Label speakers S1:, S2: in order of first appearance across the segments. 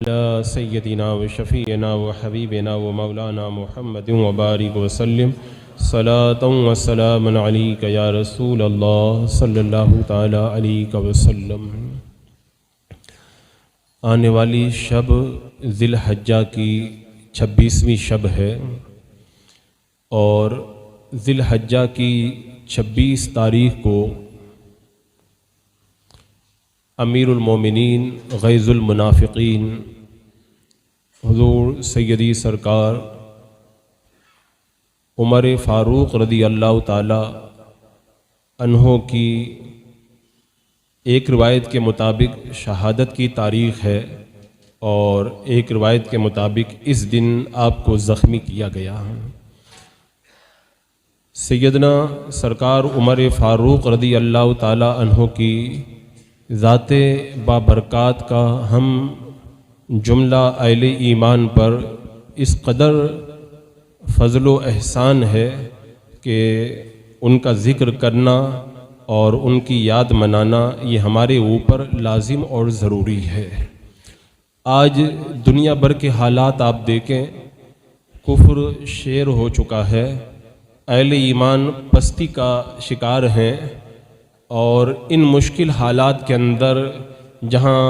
S1: सय्यदिना व शफ़ीना व हबीबना व मौलाना मुहम्मद व बारिक वसल्लम सलातन व सलामन अलैका या रसूल अल्लाह सल्लल्लाहु ताला अलैहि वसल्लम। आने वाली शब ज़िलहज्जा की 26वीं शब है और ज़िलहज्जा की 26 तारीख़ को अमीरुल मोमिनीन गैज़ुल मुनाफ़िक़ीन हुज़ूर सैयदी सरकार उमर फ़ारूक़ रदी अल्लाह ताला अन्हो की एक रिवायत के मुताबिक शहादत की तारीख़ है और एक रिवायत के मुताबिक इस दिन आपको ज़ख्मी किया गया है। सैयदना सरकार उमर फ़ारूक़ रदी अल्लाह ताला अन्हो की ज़ाते बाबरकात का हम जुमला अहले ईमान पर इस कदर फ़ज़्ल व एहसान है कि उनका ज़िक्र करना और उनकी याद मनाना ये हमारे ऊपर लाजिम और ज़रूरी है। आज दुनिया भर के हालात आप देखें, कुफ्र शेर हो चुका है, अहले ईमान पस्ती का शिकार हैं और इन मुश्किल हालात के अंदर जहाँ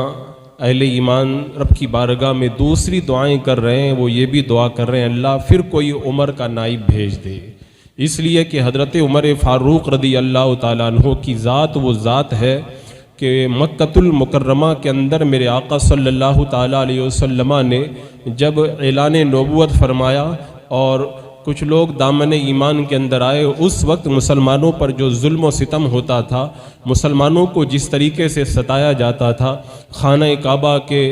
S1: अहले ईमान रब की बारगाह में दूसरी दुआएं कर रहे हैं, वो ये भी दुआ कर रहे हैं अल्लाह फिर कोई उमर का नाइब भेज दे। इसलिए कि हज़रत उमर फ़ारूक़ रदी अल्लाह ताला अन्हो की ज़ात वो ज़ात है कि मक्कतुल मुकर्रमा के अंदर मेरे आका सल्लल्लाहु ताला अलैहि वसल्लम ने जब ऐलान नबूवत फरमाया और कुछ लोग दामन ईमान के अंदर आए, उस वक्त मुसलमानों पर जो जुल्म व सितम होता था, मुसलमानों को जिस तरीके से सताया जाता था, खाना काबा के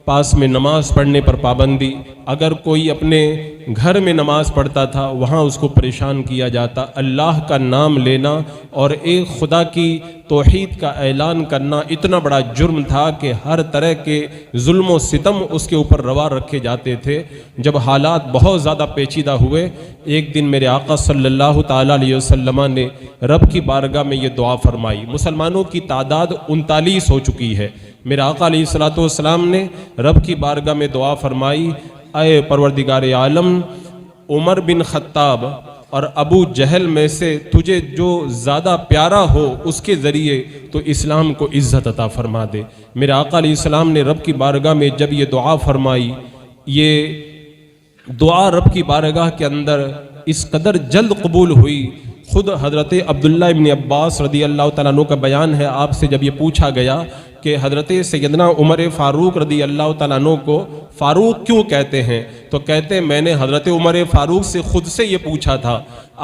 S1: पास में नमाज़ पढ़ने पर पाबंदी, अगर कोई अपने घर में नमाज़ पढ़ता था वहाँ उसको परेशान किया जाता, अल्लाह का नाम लेना और एक खुदा की तौहीद का ऐलान करना इतना बड़ा जुर्म था कि हर तरह के जुल्म व सितम उसके ऊपर रवा रखे जाते थे। जब हालात बहुत ज़्यादा पेचीदा हुए, एक दिन मेरे आका सल्लल्लाहु ताला अलैहि वसल्लम ने रब की बारगाह में ये दुआ फरमाई। मुसलमानों की तादाद 39 हो चुकी है। मेरे आका अलैहिस्सलातु वस्सलाम ने रब की बारगाह में दुआ फरमाई, अय परवरदिगार आलम, उमर बिन ख़त्ताब और अबू जहल में से तुझे जो ज़्यादा प्यारा हो उसके ज़रिए तो इस्लाम को इज़्ज़त अता फरमा दे। मेरे आका अलैहिस्सलाम ने रब की बारगाह में जब ये दुआ फरमाई, ये दुआ रब की बारगाह के अंदर इस कदर जल्द कबूल हुई। ख़ुद हज़रत अब्दुल्ला इब्न अब्बास रदी अल्लाह तआला अन्हु का बयान है, आपसे जब ये पूछा गया कि हज़रत सैयदना उमर फ़ारूक़ रदी अल्लाह तआला अन्हु को फ़ारूक़ क्यों कहते हैं, तो कहते हैं मैंने हज़रत उमर फ़ारूक़ से ख़ुद से ये पूछा था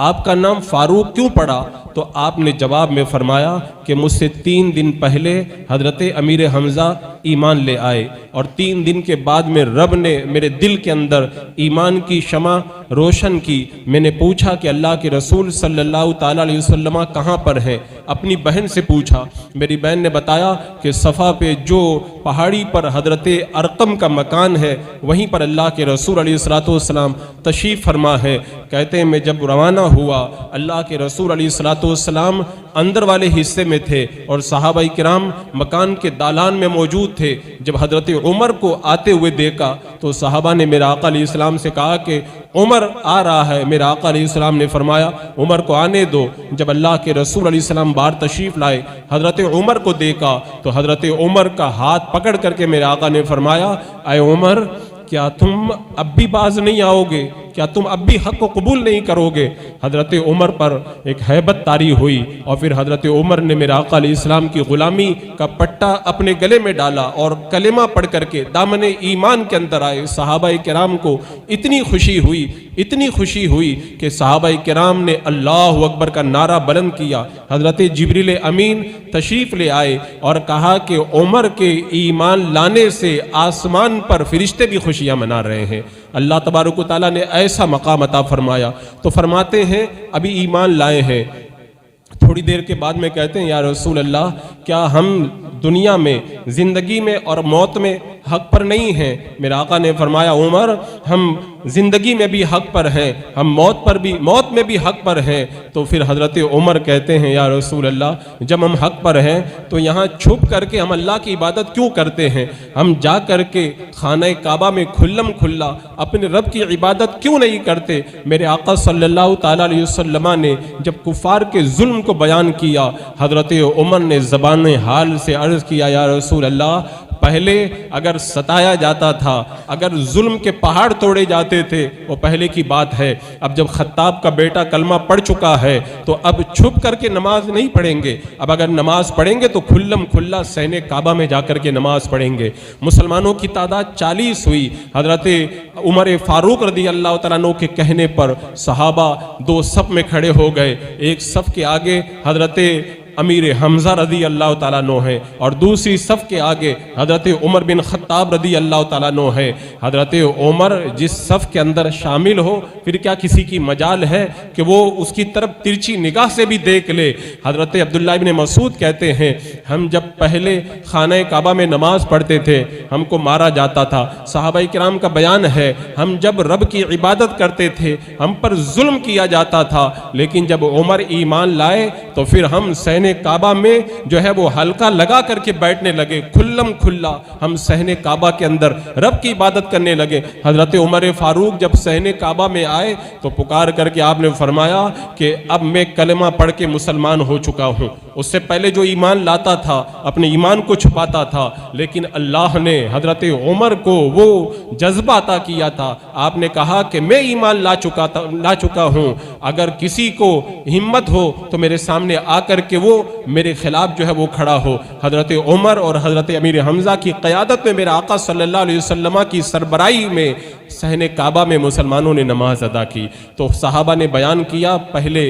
S1: आपका नाम फ़ारूक़ क्यों पड़ा, तो आपने जवाब में फ़रमाया कि मुझसे 3 दिन पहले हज़रत अमीर हमज़ा ईमान ले आए और 3 दिन के बाद में रब ने मेरे दिल के अंदर ईमान की शमा रोशन की। मैंने पूछा कि अल्लाह के रसूल सल्लल्लाहु ताला अलैहि वसल्लम कहाँ पर हैं, अपनी बहन से पूछा। मेरी बहन ने बताया कि सफ़ा पे जो पहाड़ी पर हज़रत अरकम का मकान है वहीं पर अल्लाह के रसूल अलैहिस्सलातु वस्सलाम तशरीफ़ फरमा है। कहते हैं मैं जब रवाना हुआ, अल्लाह के रसूल अलैहिस्सलातु वस्सलाम अंदर वाले हिस्से में थे और सहाबाई किराम मकान के दालान में मौजूद थे। जब हज़रत उमर को आते हुए देखा तो सहाबा ने मेरे आका अलैहिस्सलाम से कहा कि उमर आ रहा है। मेरे आका अलैहिस्सलाम ने फरमाया उमर को आने दो। जब अल्लाह के रसूल अलैहिस्सलाम बाहर तशरीफ़ लाए, हज़रत उमर को देखा तो हज़रत उमर का हाथ पकड़ करके मेरे आका ने फरमाया, अय उमर, क्या तुम अब भी बाज नहीं आओगे, क्या तुम अब भी हक़ को कबूल नहीं करोगे। हज़रत उमर पर एक हैबत तारी हुई और फिर हज़रत उमर ने मेरे आका अलैहिस्सलाम की ग़ुलामी का पट्टा अपने गले में डाला और कलेमा पढ़ करके दामने ईमान के अंदर आए। सहाबाए किराम को इतनी खुशी हुई, इतनी खुशी हुई कि सहाबाए किराम ने अल्लाहु अकबर का नारा बुलंद किया। हज़रत जिब्रील अमीन तशरीफ़ ले आए और कहा कि उमर के ईमान लाने से आसमान पर फरिश्ते भी खुशियाँ मना रहे हैं। अल्लाह तबारक व तआला ने ऐसा मकाम अता फरमाया। तो फरमाते हैं अभी ईमान लाए हैं थोड़ी देर के बाद में कहते हैं, या रसूल अल्लाह, क्या हम दुनिया में, ज़िंदगी में और मौत में हक पर नहीं हैं? मेरे आका ने फरमाया, उमर, हम ज़िंदगी में भी हक पर हैं, हम मौत में भी हक पर हैं। तो फिर हज़रत उमर कहते हैं, या रसूल अल्लाह, जब हम हक पर हैं तो यहाँ छुप करके हम अल्लाह की इबादत क्यों करते हैं? हम जा करके खाना काबा में खुल्लम खुल्ला अपने रब की इबादत क्यों नहीं करते? मेरे आका सल्लल्लाहु ताला अलैहि वसल्लम ने जब कुफार के जुल्म को बयान किया, हज़रत उमर ने ज़बान हाल से अर्ज़ किया, या रसूल अल्लाह, पहले अगर सताया जाता था, अगर जुल्म के पहाड़ तोड़े जाते थे, वो पहले की बात है। अब जब खत्ताब का बेटा कलमा पढ़ चुका है तो अब छुप करके नमाज नहीं पढ़ेंगे। अब अगर नमाज पढ़ेंगे तो खुल्लम खुल्ला सहने काबा में जाकर के नमाज पढ़ेंगे। मुसलमानों की तादाद 40 हुई। हजरत उमर फारूक रदी अल्लाह तआला अन्हु के कहने पर सहाबा दो सफ में खड़े हो गए। एक सफ के आगे हजरत अमीर हमजा रदी अल्लाह ताला अन्हु है और दूसरी सफ़ के आगे हज़रत उमर बिन खत्ताब रदी अल्लाह ताला अन्हु है। हज़रत उमर जिस सफ़ के अंदर शामिल हो, फिर क्या किसी की मजाल है कि वो उसकी तरफ तिरछी निगाह से भी देख ले? हज़रत अब्दुल्लाह इब्न मसूद कहते हैं, हम जब पहले खाना काबा में नमाज पढ़ते थे हमको मारा जाता था। सहाबाई किराम का बयान है, हम जब रब की इबादत करते थे हम पर जुल्म किया जाता था, लेकिन जब उमर ईमान लाए तो फिर हम सहने काबा में जो है वो हल्का लगा करके बैठने लगे। खुल्लम खुल्ला हम सहने काबा के अंदर रब की इबादत करने लगे। हजरत उमर फारूक जब सहने काबा में आए तो पुकार करके आपने फरमाया कि अब मैं कलमा पढ़ के मुसलमान हो चुका हूँ। उससे पहले जो ईमान लाता था अपने ईमान को छुपाता था, लेकिन अल्लाह ने हजरत उमर को वो जज्बा अता किया था। आपने कहा कि मैं ईमान ला चुका हूँ, अगर किसी को हिम्मत हो तो मेरे सामने आकर के वो मेरे खिलाफ जो है वो खड़ा हो। हजरत उमर और हजरत अमीर हमजा की क़यादत में मेरे आका सल्लल्लाहु अलैहि वसल्लम की सरबराही में सहने काबा में मुसलमानों ने नमाज अदा की। तो सहाबा ने बयान किया, पहले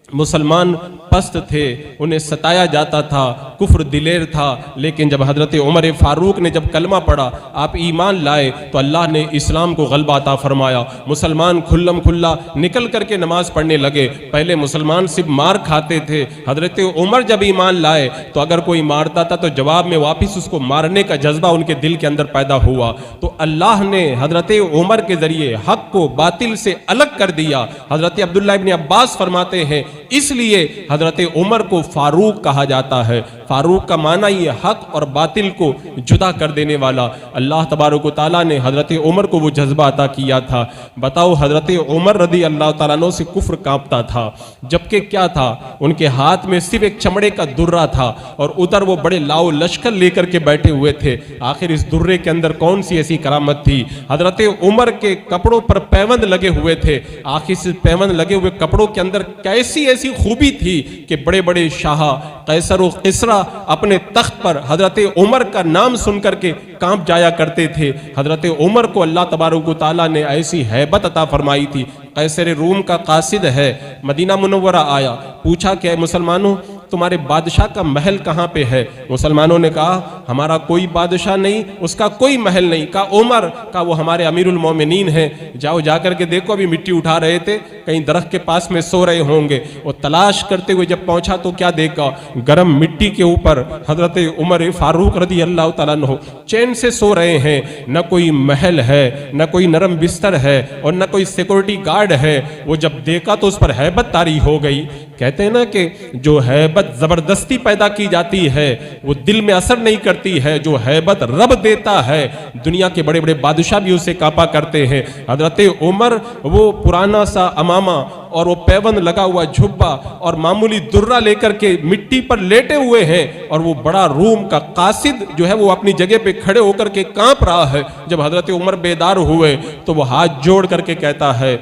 S1: मुसलमान पस्त थे, उन्हें सताया जाता था, कुफ्र दिलेर था, लेकिन जब हजरत उमर फारूक ने जब कलमा पढ़ा, आप ईमान लाए, तो अल्लाह ने इस्लाम को गलबा अता फरमाया। मुसलमान खुल्लम खुल्ला निकल करके नमाज पढ़ने लगे। पहले मुसलमान सिर्फ मार खाते थे, हजरत उमर जब ईमान लाए तो अगर कोई मारता था तो जवाब में वापस उसको मारने का जज्बा उनके दिल के अंदर पैदा हुआ। तो अल्लाह ने हजरत उमर के जरिए हक को बातिल से अलग कर दिया। हजरत अब्दुल्लाह इब्न अब्बास फरमाते हैं, इसलिए हजरत उमर को फारूक कहा जाता है। फारूक का माना ये हक और बातिल को जुदा कर देने वाला। अल्लाह तबारक व तआला ने हजरत उमर को वो जज्बा अता किया था। बताओ, हजरत उमर रदी अल्लाह तआला अन्हु से कुफ्र कांपता था, जबकि क्या था, उनके हाथ में सिर्फ एक चमड़े का दुर्रा था और उधर वो बड़े लाओ लश्कर लेकर के बैठे हुए थे। आखिर इस दुर्रे के अंदर कौन सी ऐसी करामत थी? हजरत उमर के कपड़ों पर पैबंद लगे हुए थे। आखिर से पैबंद लगे हुए कपड़ों के अंदर कैसी ऐसी खूबी थी कि बड़े बड़े शाह कैसर और किसरा अपने तख्त पर हजरत उमर का नाम सुन करके कांप जाया करते थे। हजरत उमर को अल्लाह तबारक व तआला ने ऐसी हैबत अता फरमाई थी। कैसर रूम का कासिद है, मदीना मुनव्वरा आया, पूछा कि मुसलमानों तुम्हारे बादशाह का महल कहाँ पे है? मुसलमानों ने कहा हमारा कोई बादशाह नहीं, उसका कोई महल नहीं। कहा उमर का वो हमारे अमीरुल मोमिनीन है, जाओ जाकर के देखो, अभी मिट्टी उठा रहे थे, कहीं दरख्त के पास में सो रहे होंगे। वो तलाश करते हुए जब पहुंचा तो क्या देखा, गर्म मिट्टी के ऊपर हजरत उमर फारूक रदी अल्लाह तआला अन्हु चैन से सो रहे हैं। न कोई महल है, न कोई नरम बिस्तर है और न कोई सिक्योरिटी गार्ड है। वो जब देखा तो उस पर हैबत तारी हो गई। कहते हैं ना कि जो हैबत जबरदस्ती पैदा की जाती है वो दिल में असर नहीं करती है, जो हैबत रब देता है दुनिया के बड़े बड़े बादशाह भी उससे कापा करते हैं। हजरत उमर वो पुराना सा अमामा और वो पैबंद लगा हुआ झुब्बा और मामूली दुर्रा लेकर के मिट्टी पर लेटे हुए हैं और वो बड़ा रूम का कासिद जो है वो अपनी जगह पे खड़े होकर के कांप रहा है। जब हजरत उमर बेदार हुए तो वो हाथ जोड़ करके कहता है,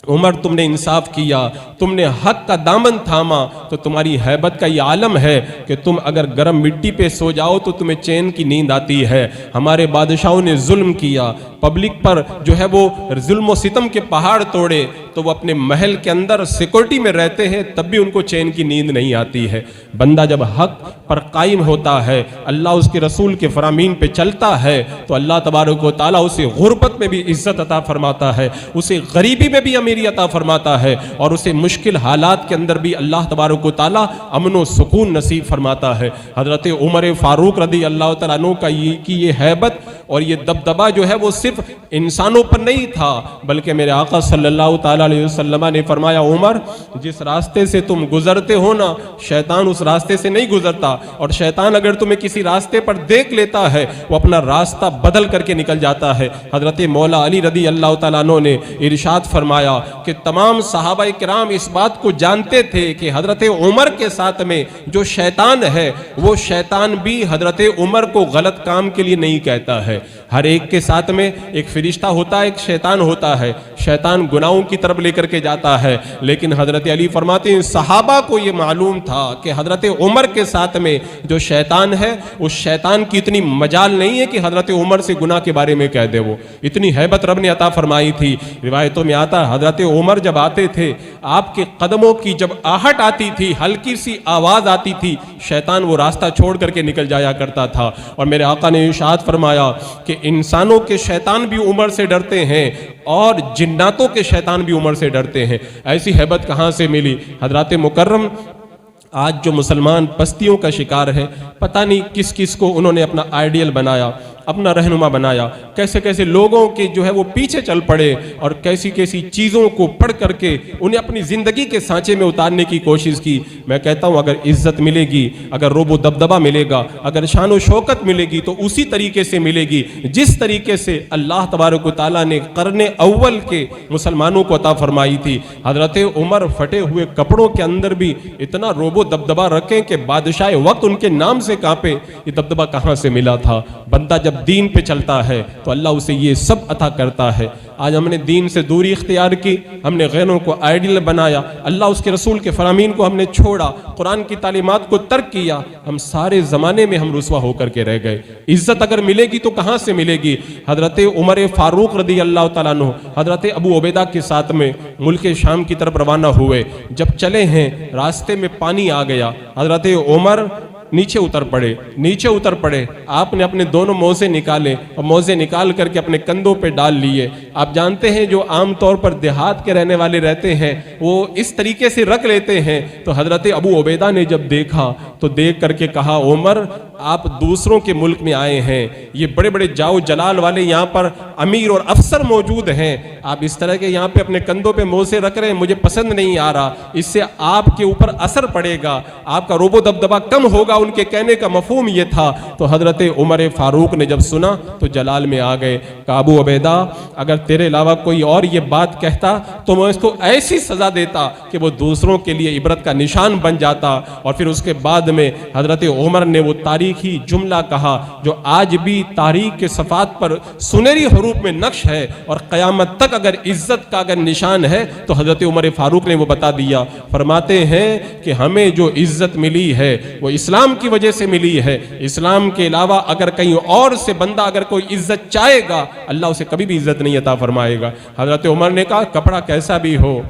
S1: उमर तुमने इंसाफ किया, तुमने हक का दामन थामा, तो तुम्हारी हैबत का ये आलम है कि तुम अगर गर्म मिट्टी पे सो जाओ तो तुम्हें चैन की नींद आती है। हमारे बादशाहों ने जुल्म किया, पब्लिक पर जो है वो जुल्म सितम के पहाड़ तोड़े, तो वो अपने महल के अंदर सिक्योरिटी में रहते हैं तब भी उनको चैन की नींद नहीं आती है। बंदा जब हक पर कायम होता है, अल्लाह उसके रसूल के फरामीन पे चलता है, तो अल्लाह तबारक व तआला उसे गुर्बत में भी इज्जत अता फरमाता है, उसे गरीबी में भी अमीरी अता फरमाता है और उसे मुश्किल हालात के अंदर भी अल्लाह तबारक व तआला अमन व सुकून नसीब फरमाता है। हज़रत उमर फ़ारूक रज़ी अल्लाह तआला अन्हु का ये हैबत और ये दबदबा जो है वो सिर्फ इंसानों पर नहीं था, बल्कि मेरे आका सल्लल्लाहु ताला अलैहि वसल्लम ने फरमाया, उमर जिस रास्ते से तुम गुजरते हो ना, शैतान उस रास्ते से नहीं गुजरता, और शैतान अगर तुम्हें किसी रास्ते पर देख लेता है वो अपना रास्ता बदल करके निकल जाता है। हज़रत मौला अली रज़ी अल्लाह तआला अन्हु ने इरशाद फरमाया कि तमाम सहाबाए किराम इस बात को जानते थे कि हज़रत उमर के साथ में जो शैतान है वो शैतान भी हज़रत उमर को गलत काम के लिए नहीं कहता है। हर एक के साथ में एक फरिश्ता होता है, एक शैतान होता है। शैतान गुनाहों की तरफ लेकर के जाता है, लेकिन हज़रत अली फरमाते हैं सहाबा को ये मालूम था कि हज़रत उमर के साथ में जो शैतान है उस शैतान की इतनी मजाल नहीं है कि हज़रत उमर से गुनाह के बारे में कह दे। वो इतनी हैबत रब ने अता फरमाई थी। रिवायतों में आता है हज़रत उमर जब आते थे, आपके कदमों की जब आहट आती थी, हल्की सी आवाज़ आती थी, शैतान वो रास्ता छोड़ करके निकल जाया करता था। और मेरे आका ने इरशाद फरमाया कि इंसानों के शैतान भी उमर से डरते हैं और जिन्नातों के शैतान भी उमर से डरते हैं। ऐसी हैबत कहाँ से मिली? हज़रत मुकर्रम आज जो मुसलमान पस्तियों का शिकार है, पता नहीं किस किस को उन्होंने अपना आइडियल बनाया, अपना रहनुमा बनाया, कैसे कैसे लोगों के जो है वो पीछे चल पड़े और कैसी कैसी चीज़ों को पढ़ करके उन्हें अपनी ज़िंदगी के सांचे में उतारने की कोशिश की। मैं कहता हूँ अगर इज़्ज़त मिलेगी, अगर रोबो दबदबा मिलेगा, अगर शान व शौकत मिलेगी तो उसी तरीके से मिलेगी जिस तरीके से अल्लाह तबारक व तआला ने कर्ने अव्वल के मुसलमानों को अता फरमाई थी। हज़रत उमर फटे हुए कपड़ों के अंदर भी इतना रोबो दबदबा रखें कि बादशाह वक्त उनके नाम से कांपे। ये दबदबा कहाँ से मिला था? बंदा जब दीन पे चलता है तो अल्लाह उसे ये सब अता करता है। आज हमने दीन से दूरी इख्तियार की, हमने गैरों को आइडियल बनाया, अल्लाह उसके रसूल के फरामीन को हमने छोड़ा, कुरान की तालीमात को तर्क किया, हम सारे ज़माने में हम रुसवा होकर के रह गए। इज़्ज़त अगर मिलेगी तो कहाँ से मिलेगी? हज़रत उमर फ़ारूक रज़ी अल्लाह तआला अन्हु हज़रत अबू उबैदा के साथ में मुल्क शाम की तरफ रवाना हुए। जब चले हैं रास्ते में पानी आ गया, हज़रत उमर नीचे उतर पड़े। आपने अपने दोनों मोज़े निकाले और मोज़े निकाल करके अपने कंधों पे डाल लिए। आप जानते हैं जो आम तौर पर देहात के रहने वाले रहते हैं वो इस तरीके से रख लेते हैं। तो हज़रत अबू उबैदा ने जब देखा तो देख करके कहा, उमर आप दूसरों के मुल्क में आए हैं, ये बड़े बड़े जाओ जलाल वाले यहाँ पर अमीर और अफसर मौजूद हैं, आप इस तरह के यहाँ पे अपने कंधों पे मोज़े रख रहे हैं, मुझे पसंद नहीं आ रहा, इससे आपके ऊपर असर पड़ेगा, आपका रोबो दबदबा कम होगा। उनके कहने का मफहूम ये था। तो हज़रत उमर फ़ारूक ने जब सुना तो जलाल में आ गए। काबू उबैदा अगर तेरे अलावा कोई और ये बात कहता तो मैं इसको ऐसी सज़ा देता कि वो दूसरों के लिए इबरत का निशान बन जाता। और फिर उसके बाद में हज़रत उमर ने वो तारीखी जुमला कहा जो आज भी तारीख के सफ़ात पर सुनहरी हरूफ में नक्श है और क़यामत तक अगर इज़्ज़त का अगर निशान है तो हज़रत उमर फ़ारूक ने वो बता दिया। फरमाते हैं कि हमें जो इज़्ज़त मिली है वो इस्लाम की वजह से मिली है। इस्लाम के अलावा अगर कहीं और से बंदा अगर कोई इज्जत चाहेगा अल्लाह उसे कभी भी इज्जत नहीं अता फरमाएगा। हज़रत उमर ने कहा कपड़ा कैसा भी हो,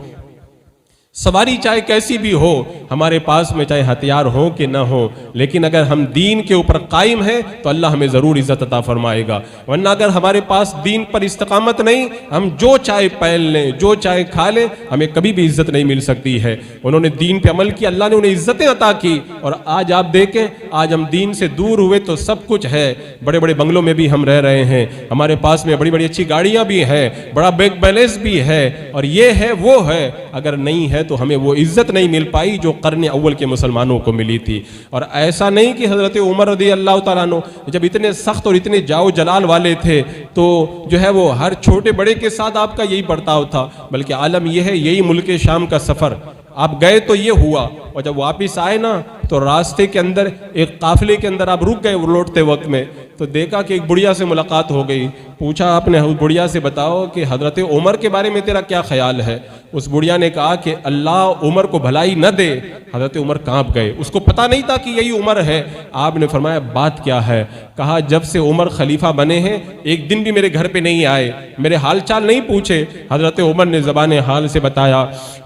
S1: सवारी चाहे कैसी भी हो, हमारे पास में चाहे हथियार हो कि ना हो, लेकिन अगर हम दीन के ऊपर कायम हैं तो अल्लाह हमें ज़रूर इज़्ज़त अता फरमाएगा। वरना अगर हमारे पास दीन पर इस्तकामत नहीं, हम जो चाहे पहन लें, जो चाहे खा लें, हमें कभी भी इज़्ज़त नहीं मिल सकती है। उन्होंने दीन पे अमल किया, अल्लाह ने उन्हें इज़्ज़तें अता की। और आज आप देखें, आज हम दीन से दूर हुए तो सब कुछ है, बड़े बड़े बंगलों में भी हम रह रहे हैं, हमारे पास में बड़ी बड़ी अच्छी गाड़ियाँ भी हैं, बड़ा बैंक बैलेंस भी है, और ये है वो है, अगर नहीं है तो हमें वो इज्जत नहीं मिल पाई जो कर्ने अव्वल के मुसलमानों को मिली थी। और ऐसा नहीं कि हज़रत उमर रज़ी अल्लाह तआला अन्हु जब इतने सख्त और इतने जाओ जलाल वाले थे तो जो है वो हर छोटे बड़े के साथ आपका यही बर्ताव था, बल्कि आलम यह है, यही मुल्क शाम का सफ़र आप गए तो ये हुआ, और जब वापस आए ना तो रास्ते के अंदर एक काफिले के अंदर आप रुक गए लौटते वक्त में, तो देखा कि एक बुढ़िया से मुलाकात हो गई। पूछा आपने उस बुढ़िया से, बताओ कि हज़रत उमर के बारे में तेरा क्या ख्याल है? उस बुढ़िया ने कहा कि अल्लाह उमर को भलाई न दे। हज़रत उमर कांप गए, उसको पता नहीं था कि यही उमर है। आपने फरमाया बात क्या है? कहा जब से उमर खलीफा बने हैं एक दिन भी मेरे घर पे नहीं आए, मेरे हाल चाल नहीं पूछे। हज़रत उमर ने ज़बान हाल से बताया,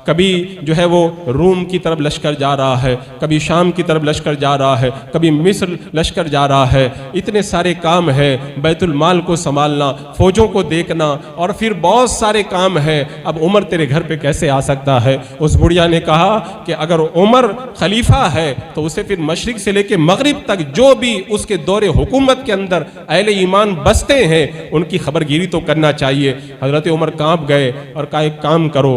S1: कभी जो है वो रूम की तरफ लश्कर जा रहा है, कभी शाम की तरफ लश्कर जा रहा है, कभी मिस्र लश्कर जा रहा है, इतने सारे काम है, बैतुल माल को संभालना संभालना, फौजों को देखना और फिर बहुत सारे काम हैं, अब उमर तेरे घर पे कैसे आ सकता है? उस बुढ़िया ने कहा कि अगर उमर खलीफा है तो उसे फिर मशरिक से लेके मगरिब तक जो भी उसके दौरे हुकूमत के अंदर अहले ईमान बसते हैं उनकी खबरगिरी तो करना चाहिए। हजरत उमर कांप गए और कहा एक काम करो,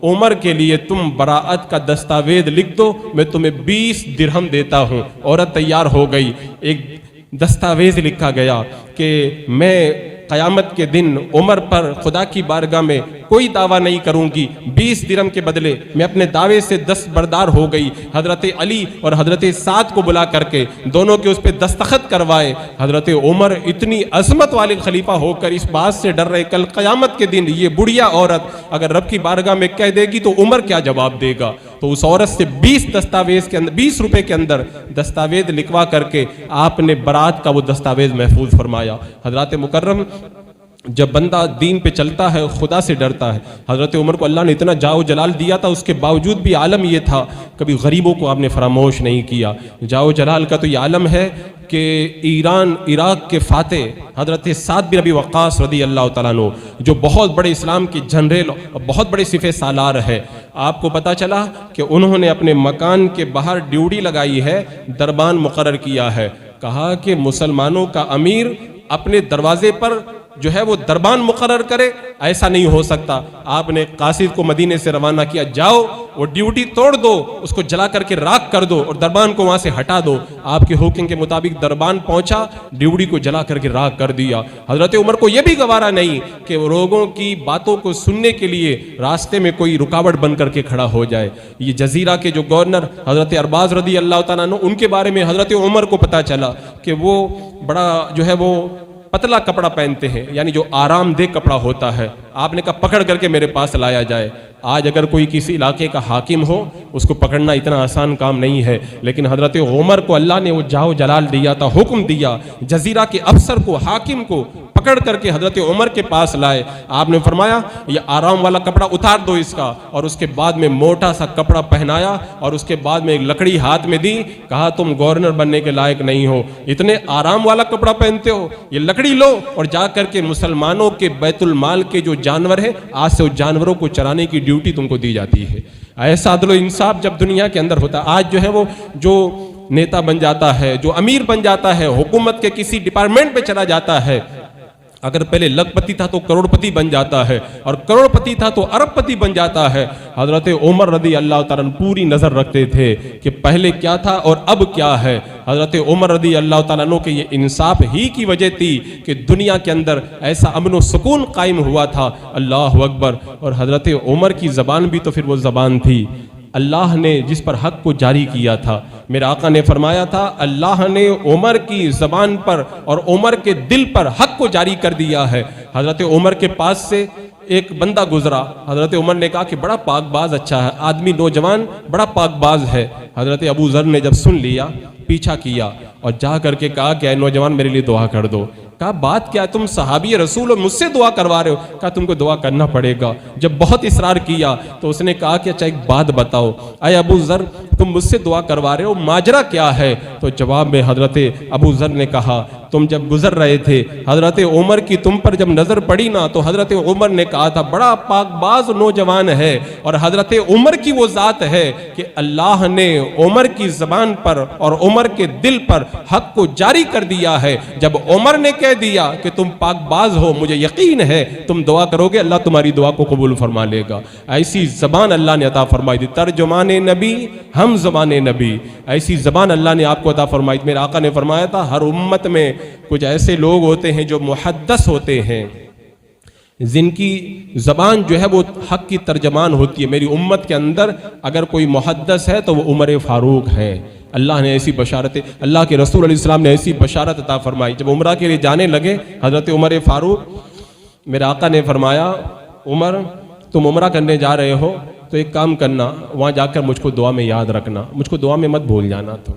S1: उमर के लिए तुम बराअत का दस्तावेज लिख दो, मैं तुम्हें 20 दिरहम देता हूं। औरत तैयार हो गई, एक दस्तावेज लिखा गया कि मैं क़यामत के दिन उमर पर खुदा की बारगाह में कोई दावा नहीं करूंगी, 20 दिरहम के बदले मैं अपने दावे से दस्तबरदार हो गई। हजरत अली और हजरत साद को बुला करके दोनों के उस पर दस्तखत करवाए। हजरत उमर इतनी अजमत वाले खलीफा होकर इस बात से डर रहे, कल क़यामत के दिन ये बुढ़िया औरत अगर रब की बारगाह में कह देगी तो उमर क्या जवाब देगा। तो उस औरत से 20 दस्तावेज के अंदर 20 रुपए के अंदर दस्तावेज लिखवा करके आपने बरात का वो दस्तावेज महफूज फरमाया। हजरत मुकर्रम, जब बंदा दीन पे चलता है खुदा से डरता है। हजरत उमर को अल्लाह ने इतना जाओ जलाल दिया था, उसके बावजूद भी आलम ये था कभी गरीबों को आपने फरामोश नहीं किया। जाओ जलाल का तो ये आलम है कि ईरान इराक के फातेह हजरत साद बिन अबी वक्कास रदी अल्लाह तआला अन्हु, जो बहुत बड़े इस्लाम के जनरल और बहुत बड़े सिफे सालार है, आपको पता चला कि उन्होंने अपने मकान के बाहर ड्यूटी लगाई है, दरबान मुकर्रर किया है। कहा कि मुसलमानों का अमीर अपने दरवाजे पर जो है वो दरबान मुकर्रर करे, ऐसा नहीं हो सकता। आपने कासिद को मदीने से रवाना किया, जाओ वो ड्यूटी तोड़ दो, उसको जला करके राख कर दो और दरबान को वहां से हटा दो। आपके हुक्म के मुताबिक दरबान पहुंचा, ड्यूटी को जला करके राख कर दिया। हजरत उमर को यह भी गवारा नहीं कि वो लोगों की बातों को सुनने के लिए रास्ते में कोई रुकावट बन करके खड़ा हो जाए। ये जजीरा के जो गवर्नर हजरत अरबाज रदी अल्लाह तआला अन्हु, उनके बारे में हजरत उमर को पता चला कि वो बड़ा जो है वो पतला कपड़ा पहनते हैं, यानी जो आरामदेह कपड़ा होता है। आपने कहा पकड़ करके मेरे पास लाया जाए। आज अगर कोई किसी इलाके का हाकिम हो, उसको पकड़ना इतना आसान काम नहीं है, लेकिन हजरत उमर को अल्लाह ने वो जाओ जलाल दिया था, हुक्म दिया, जजीरा के अफसर को, हाकिम को पकड़ करके हजरत उमर के पास लाए। आपने फरमाया ये आराम वाला कपड़ा उतार दो इसका, और उसके बाद में मोटा सा कपड़ा पहनाया और उसके बाद में एक लकड़ी हाथ में दी। कहा तुम गवर्नर बनने के लायक नहीं हो, इतने आराम वाला कपड़ा पहनते हो, ये लकड़ी लो और जा करके मुसलमानों के बैतुल माल के जो जानवर है, आज से उस जानवरों को चराने की ड्यूटी तुमको दी जाती है। ऐसा अदल इंसाफ जब दुनिया के अंदर होता है। आज जो है वो जो नेता बन जाता है, जो अमीर बन जाता है, हुकूमत के किसी डिपार्टमेंट पे चला जाता है, अगर पहले लखपति था तो करोड़पति बन जाता है, और करोड़पति था तो अरबपति बन जाता है। हजरत उमर रदी अल्लाह तआला पूरी नजर रखते थे कि पहले क्या था और अब क्या है। हजरत उमर रदी अल्लाह तआला अन्हु के ये इंसाफ ही की वजह थी कि दुनिया के अंदर ऐसा अमन व सुकून कायम हुआ था। अल्लाह अकबर। और हजरत उमर की जबान भी तो फिर वो जबान थी अल्लाह ने जिस पर हक को जारी किया था। मेरे आका ने फरमाया था अल्लाह ने उमर की जबान पर और उमर के दिल पर हक को जारी कर दिया है। हजरत उमर के पास से एक बंदा गुजरा, हजरत उमर ने कहा कि बड़ा पाकबाज अच्छा है आदमी, नौजवान बड़ा पाकबाज है। हजरत अबू जर ने जब सुन लिया, पीछा किया और जा करके कहा कि नौजवान मेरे लिए दुआ कर दो। कहा बात क्या है, तुम सहाबी रसूल और मुझसे दुआ करवा रहे हो? कहा तुमको दुआ करना पड़ेगा। जब बहुत इसरार किया तो उसने कहा कि अच्छा एक बात बताओ, अय अबू जर तुम मुझसे दुआ करवा रहे हो, माजरा क्या है? तो जवाब में हजरत अबू जर ने कहा तुम जब गुजर रहे थे, हजरत उमर की तुम पर जब नजर पड़ी ना, तो हजरत उमर ने कहा था बड़ा पाकबाज नौजवान है। और हजरत उमर की वो जात है कि अल्लाह ने उमर की जबान पर और उमर के दिल पर हक को जारी कर दिया है। जब उमर ने कह दिया कि तुम पाकबाज हो, मुझे यकीन है तुम दुआ करोगे, अल्लाह तुम्हारी दुआ को कबूल फरमा लेगा। ऐसी जबान अल्लाह ने अता फरमाई थी। तर्जुमाने नबी हम ज़बाने नबी, ऐसी जबान अल्लाह ने आपको अता फरमाई। मेरे आका ने फरमाया था हर उम्मत में कुछ ऐसे लोग होते हैं जो मुहद्दस होते हैं, जिनकी जबान जो है वो हक की तर्जमान होती है। मेरी उम्मत के अंदर अगर कोई मुहद्दस है तो वो उमर फारूक है। अल्लाह ने ऐसी बशारत, अल्लाह के रसूल अलैहि सलाम ने ऐसी बशारत अता फरमाई। जब उमरा के लिए जाने लगे हजरत उमर फारूक, मेरे आका ने फरमाया उमर तुम उमरा करने जा रहे हो तो एक काम करना, वहाँ जाकर मुझको दुआ में याद रखना, मुझको दुआ में मत भूल जाना। तुम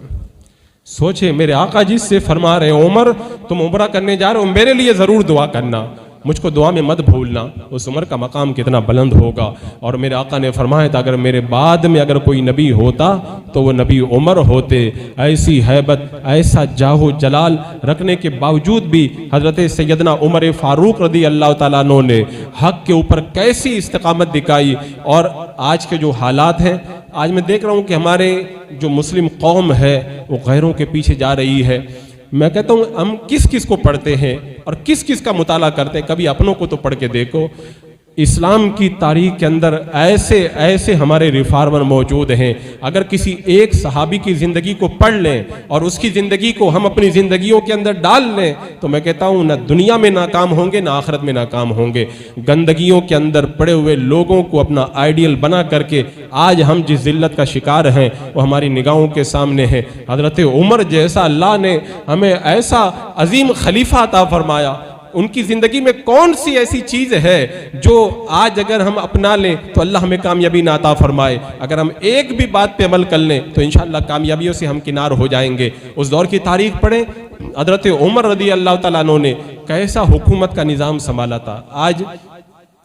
S1: सोचे मेरे आका जी से फरमा रहे हो उमर तुम उमरा करने जा रहे हो, मेरे लिए ज़रूर दुआ करना। मुझको दुआ में मत भूलना। उस उमर का मकाम कितना बुलंद होगा। और मेरे आका ने फरमाया था अगर मेरे बाद में अगर कोई नबी होता तो वो नबी उमर होते। ऐसी हैबत, ऐसा जाहो जलाल रखने के बावजूद भी हज़रत सैयदना उमर फ़ारूक रज़ी अल्लाह ताला अन्हु ने हक़ के ऊपर कैसी इस्तिक़ामत दिखाई। और आज के जो हालात हैं, आज मैं देख रहा हूँ कि हमारे जो मुस्लिम कौम है वो गैरों के पीछे जा रही है। मैं कहता हूँ हम किस किस को पढ़ते हैं और किस किस का मुताला करते हैं, कभी अपनों को तो पढ़ के देखो। इस्लाम की तारीख के अंदर ऐसे ऐसे हमारे रिफार्मर मौजूद हैं। अगर किसी एक सहाबी की ज़िंदगी को पढ़ लें और उसकी ज़िंदगी को हम अपनी ज़िंदगियों के अंदर डाल लें तो मैं कहता हूँ ना दुनिया में नाकाम होंगे ना आखिरत में नाकाम होंगे। गंदगियों के अंदर पड़े हुए लोगों को अपना आइडियल बना करके आज हम जिस जिल्लत का शिकार हैं वो हमारी निगाहों के सामने है। हज़रत उमर जैसा अल्लाह ने हमें ऐसा अजीम खलीफा अता फरमाया, उनकी ज़िंदगी में कौन सी ऐसी चीज़ है जो आज अगर हम अपना लें तो अल्लाह हमें कामयाबी ना अता फरमाए। अगर हम एक भी बात पे अमल कर लें तो इंशाअल्लाह कामयाबियों से हम किनार हो जाएंगे। उस दौर की तारीख पढ़ें, हज़रत उमर रज़ी अल्लाह ताला अन्हु ने कैसा हुकूमत का निज़ाम संभाला था। आज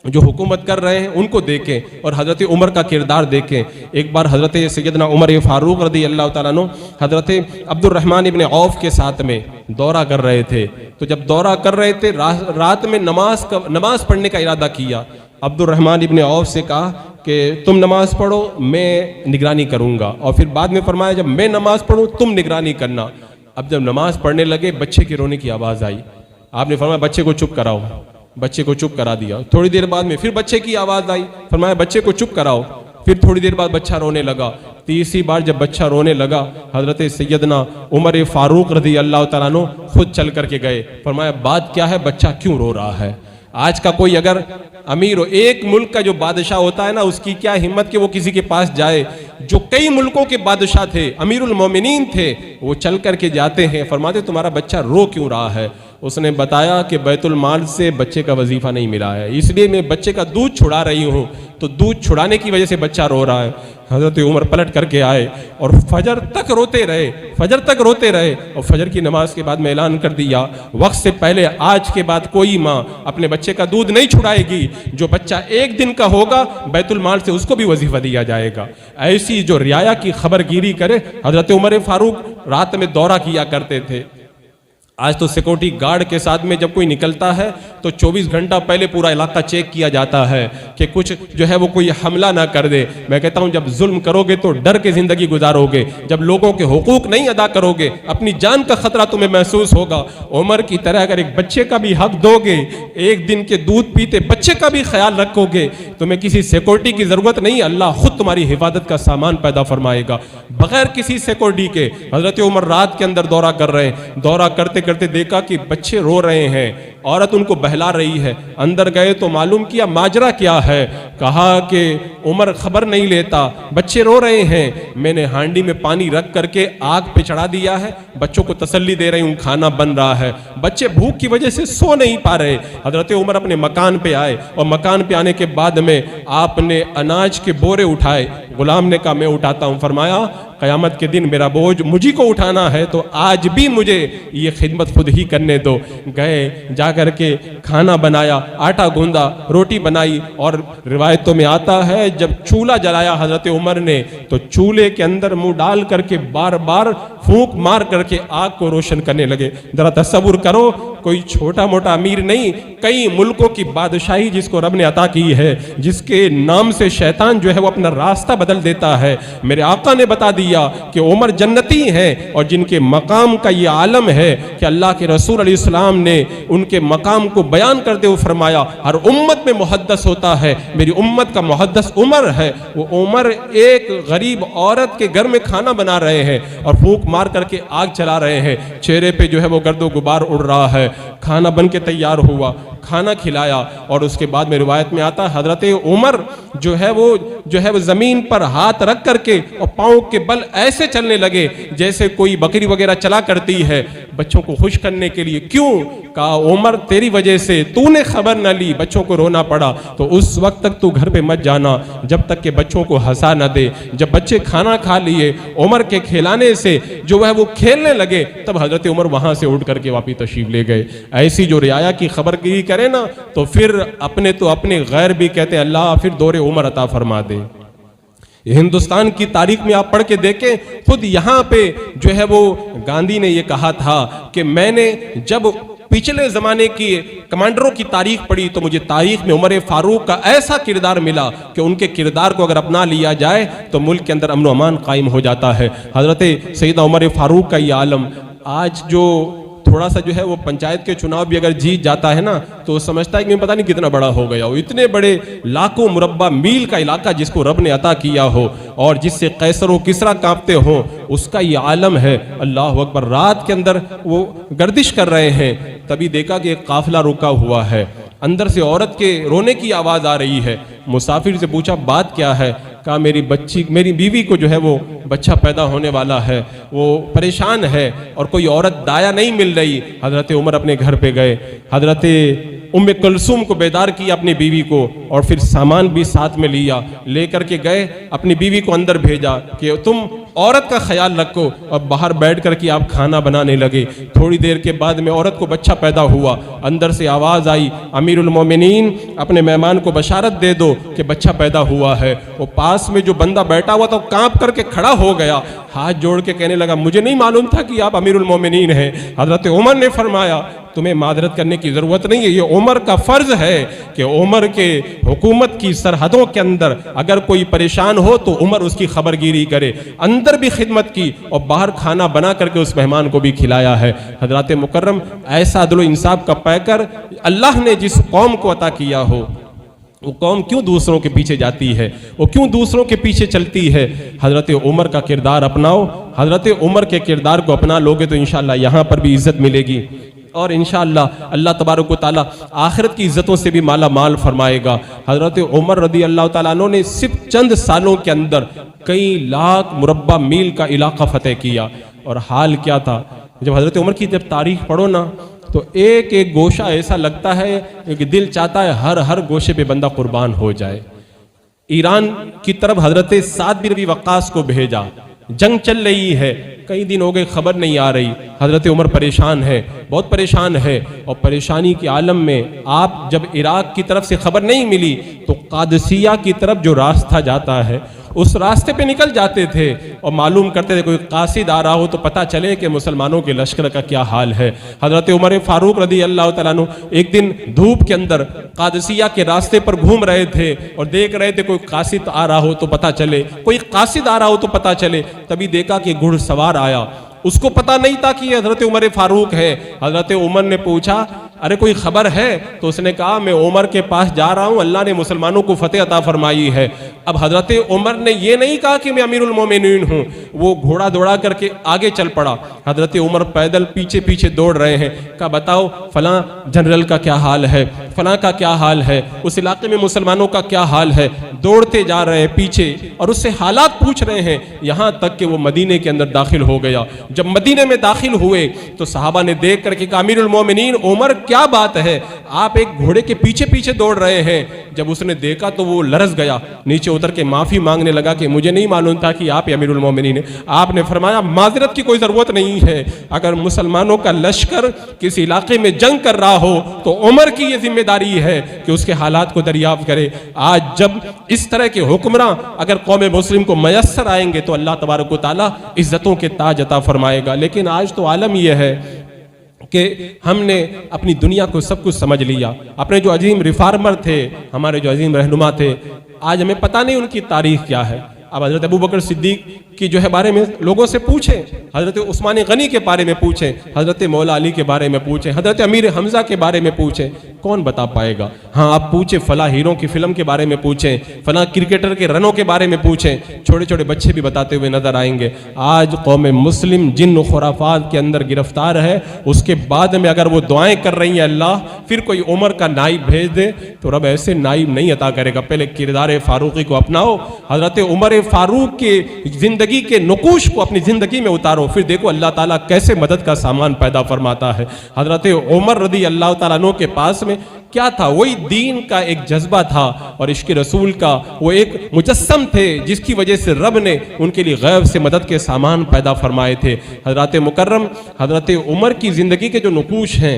S1: जो हुकूमत कर रहे हैं उनको देखें और हज़रत उमर का किरदार देखें। एक बार हज़रत सैयदना उमर फ़ारूक रज़ी अल्लाह ताला अन्हु हज़रत अब्दुर्रहमान इब्न औफ के साथ में दौरा कर रहे थे। तो जब दौरा कर रहे थे रात में नमाज पढ़ने का इरादा किया। अब्दुर्रहमान इब्न औफ से कहा कि तुम नमाज पढ़ो, मैं निगरानी करूँगा। और फिर बाद में फरमाया जब मैं नमाज पढ़ूँ तुम निगरानी करना। अब जब नमाज पढ़ने लगे बच्चे के रोने की आवाज़ आई। आपने फरमाया बच्चे को चुप कराओ। बच्चे को चुप करा दिया। थोड़ी देर बाद में फिर बच्चे की आवाज़ आई, फरमाया बच्चे को चुप कराओ। फिर थोड़ी देर बाद बच्चा रोने लगा। तीसरी बार जब बच्चा रोने लगा हज़रत सैयदना उमर फ़ारूक रज़ी अल्लाह ताला अन्हु खुद चल करके गए। फरमाया बात क्या है, बच्चा क्यों रो रहा है। आज का कोई अगर अमीर हो, एक मुल्क का जो बादशाह होता है ना, उसकी क्या हिम्मत कि वो किसी के पास जाए। जो कई मुल्कों के बादशाह थे, अमीरुल मोमिनीन थे, वो चल करके जाते हैं, फरमाते तुम्हारा बच्चा रो क्यों रहा है। उसने बताया कि बैतुल माल से बच्चे का वजीफा नहीं मिला है, इसलिए मैं बच्चे का दूध छुड़ा रही हूँ। तो दूध छुड़ाने की वजह से बच्चा रो रहा है। हज़रत उमर पलट करके आए और फजर तक रोते रहे और फजर की नमाज के बाद में ऐलान कर दिया वक्त से पहले आज के बाद कोई माँ अपने बच्चे का दूध नहीं छुड़ाएगी। जो बच्चा एक दिन का होगा बैतुल माल से उसको भी वजीफा दिया जाएगा। ऐसी जो रियाया की खबरगिरी करे, हज़रत उमर फ़ारूक रात में दौरा किया करते थे। आज तो सिक्योरिटी गार्ड के साथ में जब कोई निकलता है तो 24 घंटा पहले पूरा इलाका चेक किया जाता है कि कुछ जो है वो कोई हमला ना कर दे। मैं कहता हूं जब जुल्म करोगे तो डर के जिंदगी गुजारोगे, जब लोगों के हुकूक नहीं अदा करोगे अपनी जान का खतरा तुम्हें महसूस होगा। उमर की तरह अगर एक बच्चे का भी हक दोगे, एक दिन के दूध पीते बच्चे का भी ख्याल रखोगे, तुम्हें किसी सिक्योरिटी की जरूरत नहीं, अल्लाह खुद तुम्हारी हिफाजत का सामान पैदा फरमाएगा बगैर किसी सिक्योरिटी के। हजरत उमर रात के अंदर दौरा कर रहे हैं, दौरा करते करते देखा कि बच्चे रो रहे हैं, औरत उनको बहला रही है। अंदर गए तो मालूम किया माजरा क्या है। कहा कि उमर खबर नहीं लेता, बच्चे रो रहे हैं, मैंने हांडी में पानी रख करके आग पे चढ़ा दिया है, बच्चों को तसल्ली दे रही हूँ, खाना बन रहा है। बच्चे भूख की वजह से सो नहीं पा रहे। हजरत उमर अपने मकान पे आए और मकान पे आने के बाद में आपने अनाज के बोरे उठाए। गुलाम ने कहा मैं उठाता हूँ। फरमाया क़यामत के दिन मेरा बोझ मुझी को उठाना है तो आज भी मुझे ये खिदमत खुद ही करने दो। गए, जा कर के खाना बनाया, आटा गूंदा, रोटी बनाई। और रिवायतों में आता है जब चूल्हा जलाया हजरत उमर ने तो चूल्हे के अंदर मुंह डाल करके बार बार फूंक मार करके आग को रोशन करने लगे। जरा तसव्वुर करो, कोई छोटा मोटा अमीर नहीं, कई मुल्कों की बादशाही जिसको रब ने अता की है, जिसके नाम से शैतान जो है वो अपना रास्ता बदल देता है। मेरे आका ने बता दिया कि उमर जन्नती हैं और जिनके मकाम का ये आलम है कि अल्लाह के रसूल अलैहिस्सलाम ने उनके मकाम को बयान करते हुए फरमाया हर उम्मत में मुहद्दस होता है, मेरी उम्मत का मुहद्दस उमर है। वो उमर एक गरीब औरत के घर में खाना बना रहे हैं और फूंक मार करके आग चला रहे हैं, चेहरे पे जो है वो गर्दो गुबार उड़ रहा है। खाना बन के तैयार हुआ, खाना खिलाया और उसके बाद में रिवायत में आता है हजरत उमर जो है वो जमीन पर हाथ रख करके और पांव के बल ऐसे चलने लगे जैसे कोई बकरी वगैरह चला करती है, बच्चों को खुश करने के लिए। क्यों? कहा उमर तेरी वजह से तूने खबर न ली, बच्चों को रोना पड़ा, तो उस वक्त तक तू घर पे मत जाना जब तक के बच्चों को हंसा न दे। जब बच्चे खाना खा लिए, उमर के खिलाने से जो है वो खेलने लगे, तब हजरत उमर वहां से उठ करके वापिस तशरीफ ले गए। ऐसी जो रियाया की खबरगिरी करे ना तो फिर अपने तो अपने गैर भी कहते हैं अल्लाह फिर दौरे उम्र अता फरमा दे। हिंदुस्तान की तारीख में आप पढ़ के देखें, खुद यहाँ पे जो है वो गांधी ने ये कहा था कि मैंने जब पिछले ज़माने की कमांडरों की तारीख पढ़ी तो मुझे तारीख में उमर फारूक का ऐसा किरदार मिला कि उनके किरदार को अगर अपना लिया जाए तो मुल्क के अंदर अमन व अमान कायम हो जाता है। हज़रत सैयदना उमर फारूक का ये आलम आज जो थोड़ा सा जो है वो पंचायत के चुनाव भी अगर जीत जाता है ना तो समझता है कि पता नहीं कितना बड़ा हो गया हो। इतने बड़े लाखों मुरब्बा मील का इलाका जिसको रब ने अता किया हो और जिससे कैसर व किसरा कांपते हो, उसका ये आलम है। अल्लाह अकबर। रात के अंदर वो गर्दिश कर रहे हैं, तभी देखा कि एक काफिला रुका हुआ है, अंदर से औरत के रोने की आवाज़ आ रही है। मुसाफिर से पूछा बात क्या है? कहा मेरी बीवी को जो है वो बच्चा पैदा होने वाला है, वो परेशान है और कोई औरत दाया नहीं मिल रही। हजरत उमर अपने घर पे गए, हजरत उम्मे कुलसूम को बेदार किया अपनी बीवी को और फिर सामान भी साथ में लिया, लेकर के गए अपनी बीवी को अंदर भेजा कि तुम औरत का ख्याल रखो और बाहर बैठ कर के आप खाना बनाने लगे। थोड़ी देर के बाद में औरत को बच्चा पैदा हुआ। अंदर से आवाज़ आई अमीरुल मोमिनीन अपने मेहमान को बशारत दे दो कि बच्चा पैदा हुआ है। वो पास में जो बंदा बैठा हुआ था वो कांप करके खड़ा हो गया, हाथ जोड़ के कहने लगा मुझे नहीं मालूम था कि आप अमीरुल मोमिनीन हैं। हजरत उमर ने फरमाया तुम्हें मादरत करने की ज़रूरत नहीं है, ये उमर का फ़र्ज़ है कि उमर के हुकूमत की सरहदों के अंदर अगर कोई परेशान हो तो उमर उसकी खबरगिरी करे। अंदर भी खिदमत की और बाहर खाना बना करके उस मेहमान को भी खिलाया है। हज़रत मुकर्रम ऐसा अदल इंसाफ का पैकर अल्लाह ने जिस कौम को अता किया हो, वो कौम क्यों दूसरों के पीछे जाती है, वो क्यों दूसरों के पीछे चलती है? हज़रत उमर का किरदार अपनाओ। हज़रत उमर के किरदार को अपना लोगे तो इंशाअल्लाह यहाँ पर भी इज़्ज़त मिलेगी और इंशाअल्लाह अल्लाह तबारक व तआला आखिरत की इज़्ज़तों से भी माला माल फरमाएगा। हज़रत उमर रदी अल्लाह तआला अन्हु ने सिर्फ चंद सालों के अंदर कई लाख मुरब्बा मील का इलाका फतेह किया। और हाल क्या था, जब हज़रत उमर की जब तारीख पढ़ो ना तो एक एक गोशा ऐसा लगता है कि दिल चाहता है हर गोशे पे बंदा कुर्बान हो जाए। ईरान की तरफ हज़रत साद बिन रबी वक्कास को भेजा, जंग चल रही है, कई दिन हो गए खबर नहीं आ रही। हज़रत उमर परेशान है, बहुत परेशान है और परेशानी के आलम में आप जब इराक की तरफ से खबर नहीं मिली तो कादसिया की तरफ जो रास्ता जाता है उस रास्ते पे निकल जाते थे और मालूम करते थे कोई कासिद आ रहा हो तो पता चले कि मुसलमानों के लश्कर का क्या हाल है। हज़रत उमर फारूक रदी अल्लाह तआला अन्हु एक दिन धूप के अंदर कादसिया के रास्ते पर घूम रहे थे और देख रहे थे कोई कासिद आ रहा हो तो पता चले, कोई कासिद आ रहा हो तो पता चले। तभी देखा कि घुड़सवार आया, उसको पता नहीं था कि हज़रत उमर फारूक है। हज़रत उमर ने पूछा अरे कोई खबर है? तो उसने कहा मैं उमर के पास जा रहा हूँ, अल्लाह ने मुसलमानों को फतेह अता फरमाई है। अब हज़रत उमर ने ये नहीं कहा कि मैं अमीरुल मोमिनीन हूँ, वो घोड़ा दौड़ा करके आगे चल पड़ा। हज़रत उमर पैदल पीछे पीछे दौड़ रहे हैं। कहा बताओ फलां जनरल का क्या हाल है, फलां का क्या हाल है, उस इलाके में मुसलमानों का क्या हाल है। दौड़ते जा रहे हैं पीछे और उससे हालात पूछ रहे हैं, यहाँ तक कि वो मदीने के अंदर दाखिल हो गया। जब मदीने में दाखिल हुए तो सहाबा ने देख करके कहा अमीरुल मोमिनीन उमर क्या बात है, आप एक घोड़े के पीछे पीछे दौड़ रहे हैं। जब उसने देखा तो वो लरस गया, नीचे उतर के माफी मांगने लगा कि मुझे नहीं मालूम था कि आप अमीरुल मोमिनीन हैं। आपने फरमाया माजरत की कोई जरूरत नहीं है, अगर मुसलमानों का लश्कर किसी इलाके में जंग कर रहा हो तो उमर की ये जिम्मेदारी है कि उसके हालात को दरियाफ्त करे। आज जब इस तरह के हुक्मरान अगर कौम मुस्लिम को मयस्सर आएंगे तो अल्लाह तबारक व तआला इज्जतों के ताज अता फरमाएगा। लेकिन आज तो आलम यह है कि हमने अपनी दुनिया को सब कुछ समझ लिया। अपने जो अजीम रिफार्मर थे, हमारे जो अजीम रहनुमा थे, आज हमें पता नहीं उनकी तारीख क्या है। अब हज़रत अबू बकर सिद्दीक की जो है बारे में लोगों से पूछें, हज़रत उस्मान गनी के बारे में पूछें, हज़रत मौला अली के बारे में पूछें, हज़रत अमीर हमज़ा के बारे में पूछें, कौन बता पाएगा? हाँ आप पूछें फला हीरो की फिल्म के बारे में पूछें, फला क्रिकेटर के रनों के बारे में पूछें, छोटे छोटे बच्चे भी बताते हुए नजर आएंगे। आज कौम मुस्लिम जिन खुराफात के अंदर गिरफ्तार है, उसके बाद में अगर वो दुआएं कर रही है अल्लाह फिर कोई उमर का नाइब भेज दे तो रब ऐसे नाइब नहीं अता करेगा। पहले किरदार फारूकी को अपनाओ, हज़रत उमर फारूक के जिंदगी के नुकूश को अपनी जिंदगी में उतारो, फिर देखो अल्लाह ताला कैसे मदद का सामान पैदा फरमाता है। हज़रत उमर रदी अल्लाह ताला अन्हु के पास में क्या था? वही दीन का एक जज्बा था और इश्क़ रसूल का वो एक मुजस्सम थे जिसकी वजह से रब ने उनके लिए गैब से मदद के सामान पैदा फरमाए थे। हज़रत मुकर्रम हज़रत उमर की ज़िंदगी के जो नुकूश हैं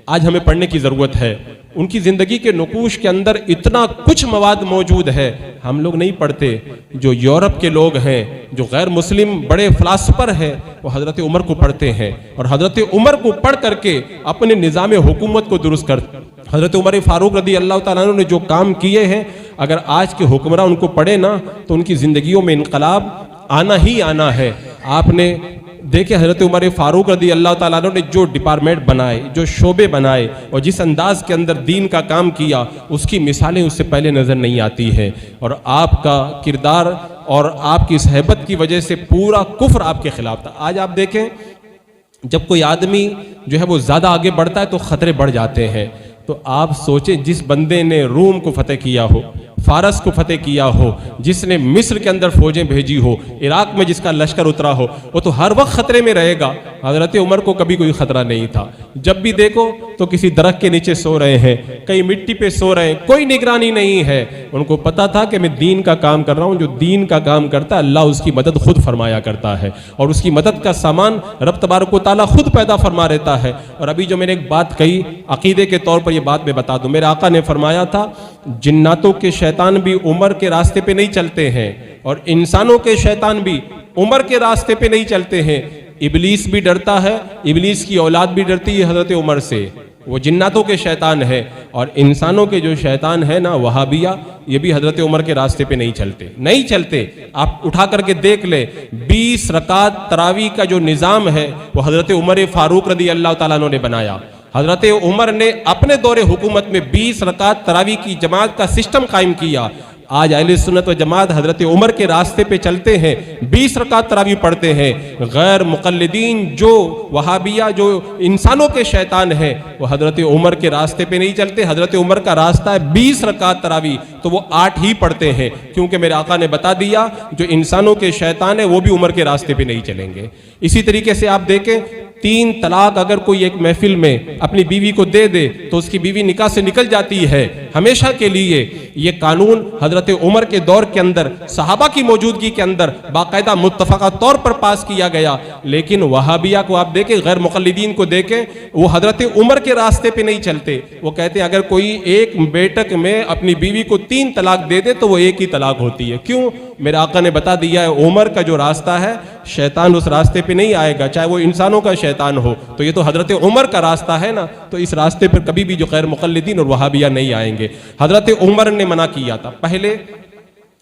S1: आज हमें पढ़ने की ज़रूरत है। उनकी ज़िंदगी के नकूश के अंदर इतना कुछ मवाद मौजूद है, हम लोग नहीं पढ़ते। जो यूरोप के लोग हैं, जो गैर मुस्लिम बड़े फ़िलासफ़र हैं, वो हज़रत उमर को पढ़ते हैं और हज़रत उमर को पढ़ करके अपने निज़ाम हुकूमत को दुरुस्त करते। हज़रत उमर फ़ारूक रज़ी अल्लाह ताला अन्हु ने जो काम किए हैं, अगर आज के हुक्मरान उनको पढ़े ना तो उनकी ज़िंदगियों में इनकलाब आना ही आना है। आपने देखे हज़रत उमर फ़ारूक रज़ी अल्लाह ताला अन्हु ने जो डिपार्टमेंट बनाए, जो शोबे बनाए और जिस अंदाज़ के अंदर दीन का काम किया, उसकी मिसालें उससे पहले नज़र नहीं आती हैं। और आपका किरदार और आपकी इस हैबत की वजह से पूरा कुफ्र आपके ख़िलाफ़ था। आज आप देखें, जब कोई आदमी जो है वो ज़्यादा आगे बढ़ता है तो ख़तरे बढ़ जाते हैं। तो आप सोचें, जिस बंदे ने रूम को फतेह किया हो, फारस को फतेह किया हो, जिसने मिस्र के अंदर फौजें भेजी हो, इराक में जिसका लश्कर उतरा हो, वो तो हर वक्त खतरे में रहेगा। हज़रत उमर को कभी कोई खतरा नहीं था। जब भी देखो तो किसी दरख्त के नीचे सो रहे हैं, कहीं मिट्टी पे सो रहे हैं, कोई निगरानी नहीं है। उनको पता था कि मैं दीन का काम कर रहा हूँ। जो दीन का काम करता है, अल्लाह उसकी मदद खुद फरमाया करता है और उसकी मदद का सामान रब तबारक व तआला खुद पैदा फरमा रहता है। और अभी जो मैंने एक बात कही, अकीदे के तौर पर ये बात मैं बता दूं, मेरे आका ने फरमाया था, जिन्नातों के शैतान भी उमर के रास्ते पे नहीं चलते हैं और इंसानों के शैतान भी उमर के रास्ते पे नहीं चलते हैं। इबलीस भी डरता है, इबलीस की औलाद भी डरती है हज़रत उमर से। वो जिन्नातों के शैतान है और इंसानों के जो शैतान है ना, वहाबिया, ये भी हज़रत उमर के रास्ते पे नहीं चलते। आप उठा करके देख ले, 20 रकात तरावी का जो निज़ाम है वो हज़रत उमर फ़ारूक रज़ी अल्लाह ताला अन्हु ने बनाया। हज़रत उमर ने अपने दौरे हुकूमत में 20 रकात तरावी की जमात का सिस्टम कायम किया। आज अहले सुन्नत व जमात हज़रत उमर के रास्ते पे चलते हैं, 20 रकात तरावी पढ़ते हैं। गैर मुक़ल्लिदीन जो वहाबिया, जो इंसानों के शैतान हैं, वो हज़रत उमर के रास्ते पे नहीं चलते। हज़रत उमर का रास्ता है 20 रकात तरावी, तो वो 8 ही पढ़ते हैं, क्योंकि मेरे आका ने बता दिया जो इंसानों के शैतान है वो भी उमर के रास्ते पे नहीं चलेंगे। इसी तरीके से आप देखें, 3 तलाक अगर कोई एक महफिल में अपनी बीवी को दे दे तो उसकी बीवी निकाह से निकल जाती है हमेशा के लिए। ये कानून हज़रत उमर के दौर के अंदर सहाबा की मौजूदगी के अंदर बाकायदा मुत्तफ़क़ा तौर पर पास किया गया। लेकिन वहाबिया को आप देखें, गैर मुक़ल्लिदीन को देखें, वो हज़रत उमर के रास्ते पे नहीं चलते। वो कहते हैं अगर कोई एक बैठक में अपनी बीवी को 3 तलाक दे दे तो वो एक ही तलाक होती है। क्यों? मेरे आका ने बता दिया है, उमर का जो रास्ता है, शैतान उस रास्ते पे नहीं आएगा, चाहे वो इंसानों का शैतान हो। तो ये तो हज़रत उमर का रास्ता है ना, तो इस रास्ते पर कभी भी जो गैर मुक़ल्लिदीन और वहाबिया नहीं आएंगे। हज़रत उमर ने मना किया था। पहले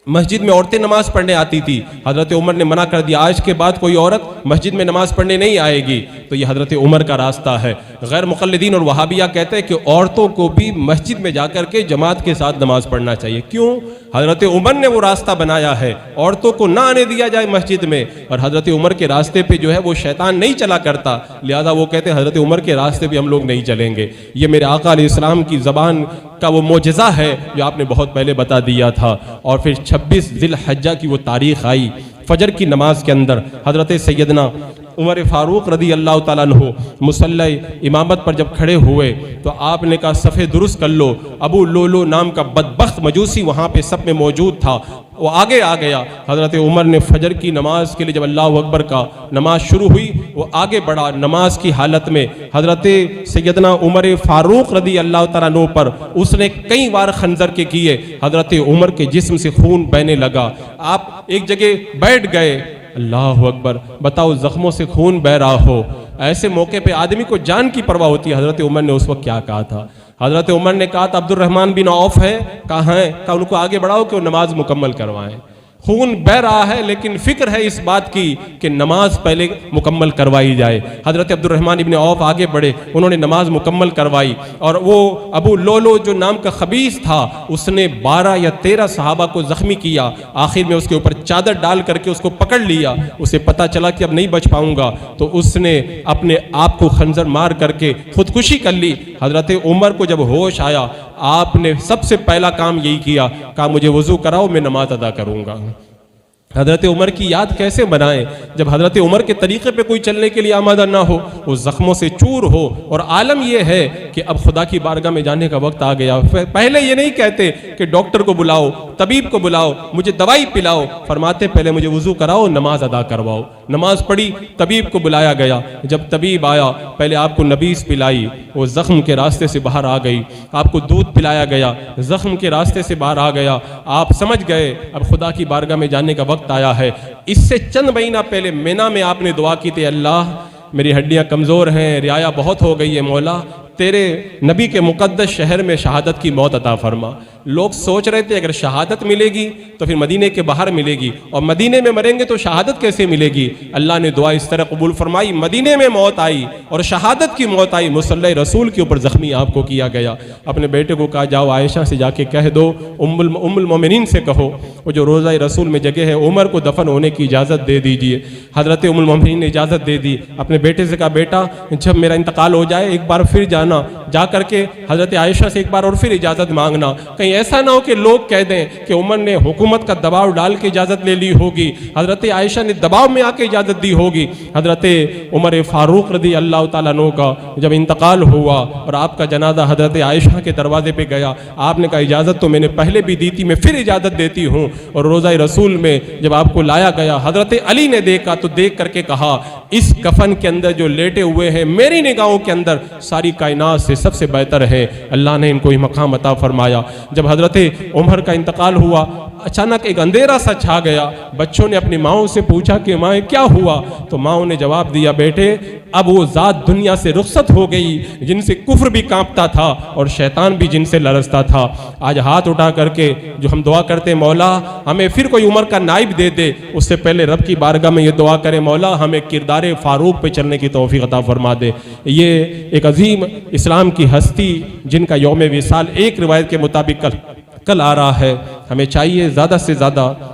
S1: मस्जिद में औरतें नमाज पढ़ने आती थी, हज़रत उमर ने मना कर दिया, आज के बाद कोई औरत मस्जिद में नमाज पढ़ने नहीं आएगी। तो ये हज़रत उमर का रास्ता है। गैर मुक़ल्लिदीन और वहाबिया कहते हैं कि औरतों को भी मस्जिद में जाकर के जमात के साथ नमाज पढ़ना चाहिए। क्यों? हज़रत उमर ने वो रास्ता बनाया है, औरतों को ना आने दिया जाए मस्जिद में। और हज़रत उमर के रास्ते पे जो है वो शैतान नहीं चला करता, लिहाजा वो कहते हैं हज़रत उमर के रास्ते पे हम लोग नहीं चलेंगे। ये मेरे आका अलैहिस्सलाम की ज़बान का वो मोजज़ा है जो आपने बहुत पहले बता दिया था। और फिर 26 ज़िलहज्जा की वो तारीख़ आई, फजर की नमाज के अंदर हज़रत सैयदना उमर फ़ारूक रज़ी अल्लाह ताला अन्हु मुसल्ला इमामत पर जब खड़े हुए तो आपने कहा सफ़े दुरुस्त कर लो। अबू लोलो नाम का बदबख्त मजूसी वहाँ पे सब में मौजूद था, वो आगे आ गया। हज़रत उमर ने फजर की नमाज के लिए जब अल्लाह अकबर का नमाज शुरू हुई, वो आगे बढ़ा। नमाज की हालत में हज़रत सैयदना उमर फ़ारूक रज़ी अल्लाह ताला अन्हु पर उसने कई बार खंजर के किए। हज़रत उमर के जिस्म से खून बहने लगा। आप एक जगह बैठ गए, अल्लाह अकबर, बताओ ज़ख्मों से खून बह रहा हो, ऐसे मौके पे आदमी को जान की परवाह होती है। हज़रत उमर ने उस वक्त क्या कहा था? हज़रत उमर ने कहा था अब्दुर्रहमान बिन औफ है, कहाँ है? कहा उनको आगे बढ़ाओ कि वो नमाज मुकम्मल करवाएं। खून बह रहा है लेकिन फिक्र है इस बात की कि नमाज पहले मुकम्मल करवाई जाए। हज़रत अब्दुर्रहमान इब्न औफ आगे बढ़े, उन्होंने नमाज मुकम्मल करवाई। और वो अबू लोलो जो नाम का खबीस था, उसने 12 या 13 सहाबा को ज़ख्मी किया। आखिर में उसके ऊपर चादर डाल करके उसको पकड़ लिया। उसे पता चला कि अब नहीं बच पाऊंगा, तो उसने अपने आप को खंजर मार करके खुदकुशी कर ली। हज़रत उमर को जब होश आया, आपने सबसे पहला काम यही किया, कहा मुझे वज़ू कराओ, मैं नमाज अदा करूंगा। हज़रत उमर की याद कैसे बनाएं जब हज़रत उमर के तरीक़े पे कोई चलने के लिए आमादा ना हो, वो ज़ख्मों से चूर हो। और आलम यह है कि अब खुदा की बारगाह में जाने का वक्त आ गया। पहले ये नहीं कहते कि डॉक्टर को बुलाओ, तबीब को बुलाओ, मुझे दवाई पिलाओ, फरमाते पहले मुझे वुजू कराओ, नमाज अदा करवाओ। नमाज पढ़ी, तबीब को बुलाया गया। जब तबीब आया, पहले आपको नबीस पिलाई, वो जख्म के रास्ते से बाहर आ गई। आपको दूध पिलाया गया, जख्म के रास्ते से बाहर आ गया। आप समझ गए अब खुदा की बारगाह में जाने का वक्त आया है। इससे चंद महीना पहले मिना में आपने दुआ की थी, अल्लाह मेरी हड्डियां कमज़ोर हैं, रियाया बहुत हो गई है, मौला तेरे नबी के मुक़द्दस शहर में शहादत की मौत अता फरमा। लोग सोच रहे थे अगर शहादत मिलेगी तो फिर मदीने के बाहर मिलेगी, और मदीने में मरेंगे तो शहादत कैसे मिलेगी। अल्लाह ने दुआ इस तरह कबूल फरमाई, मदीने में मौत आई और शहादत की मौत आई। मुसल्ले रसूल के ऊपर ज़ख्मी आपको किया गया। अपने बेटे को कहा जाओ आयशा से जाके कह दो, उम्मुल मोमिनीन से कहो वो जो रोज़ा रसूल में जगह है उमर को दफन होने की इजाज़त दे दीजिए। हज़रत उम्मुल मोमिनीन ने इजाज़त दे दी। अपने बेटे से कहा बेटा जब मेरा इंतकाल हो जाए एक बार फिर जाना, जा करके हज़रत आयशा से एक बार और फिर इजाज़त मांगना। कहीं ऐसा ना हो कि लोग कह दें कि उमर ने हुकूमत का दबाव डाल के इजाज़त ले ली होगी, हज़रत आयशा ने दबाव में आके इजाज़त दी होगी। हज़रत उमर फ़ारूक रज़ी अल्लाह तआला अन्हु का जब इंतकाल हुआ और आपका जनाजा हज़रत आयशा के दरवाजे पे गया, आपने कहा इजाज़त तो मैंने पहले भी दी थी, मैं फिर इजाज़त देती हूँ। और रोज़ा रसूल में जब आपको लाया गया, हज़रत अली ने देखा तो देख करके कहा इस कफन के अंदर जो लेटे हुए हैं मेरी निगाहों के अंदर सारी कायनात से सबसे बेहतर है। अल्लाह ने इनको ही मकाम अता फरमाया। जब हज़रत उमर का इंतकाल हुआ, अचानक एक अंधेरा सा छा गया। बच्चों ने अपनी माओं से पूछा कि माँ क्या हुआ, तो माओं ने जवाब दिया बेटे अब वो ज़ात दुनिया से रुखसत हो गई जिनसे कुफ्र भी कांपता था और शैतान भी जिनसे लरसता था। आज हाथ उठा करके जो हम दुआ करते हैं, मौला हमें फिर कोई उमर का नाइब दे दे, उससे पहले रब की बारगाह में ये दुआ करें, मौला हमें किरदार फारूक पे चलने की तौफीक अता फरमा दे। ये एक अजीम इस्लाम की हस्ती जिनका यौम विसाल एक रिवायत के मुताबिक कल आ रहा है। हमें चाहिए ज़्यादा से ज़्यादा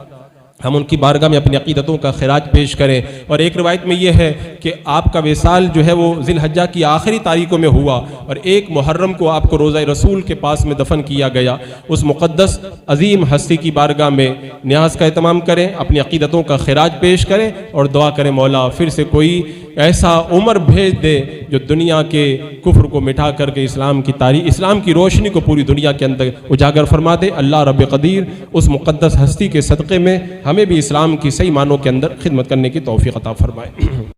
S1: हम उनकी बारगाह में अपनी अकीदतों का खिराज पेश करें। और एक रिवायत में यह है कि आपका विसाल जो है वो ज़िलहज्जा की आखिरी तारीखों में हुआ और 1 मुहर्रम को आपको रोज़ा रसूल के पास में दफन किया गया। उस मुक़द्दस अजीम हस्ती की बारगाह में न्याज का एहतमाम करें, अपनी अकीदतों का खिराज पेश करें और दुआ करें मौला फिर से कोई ऐसा उमर भेज दे जो दुनिया के कुफ्र को मिटा करके इस्लाम की रोशनी को पूरी दुनिया के अंदर उजागर फरमा दे। अल्लाह रब क़दीर उस मुक़द्दस हस्ती के सदक़े में हमें भी इस्लाम की सही मानों के अंदर खिदमत करने की तौफीक अता फरमाए।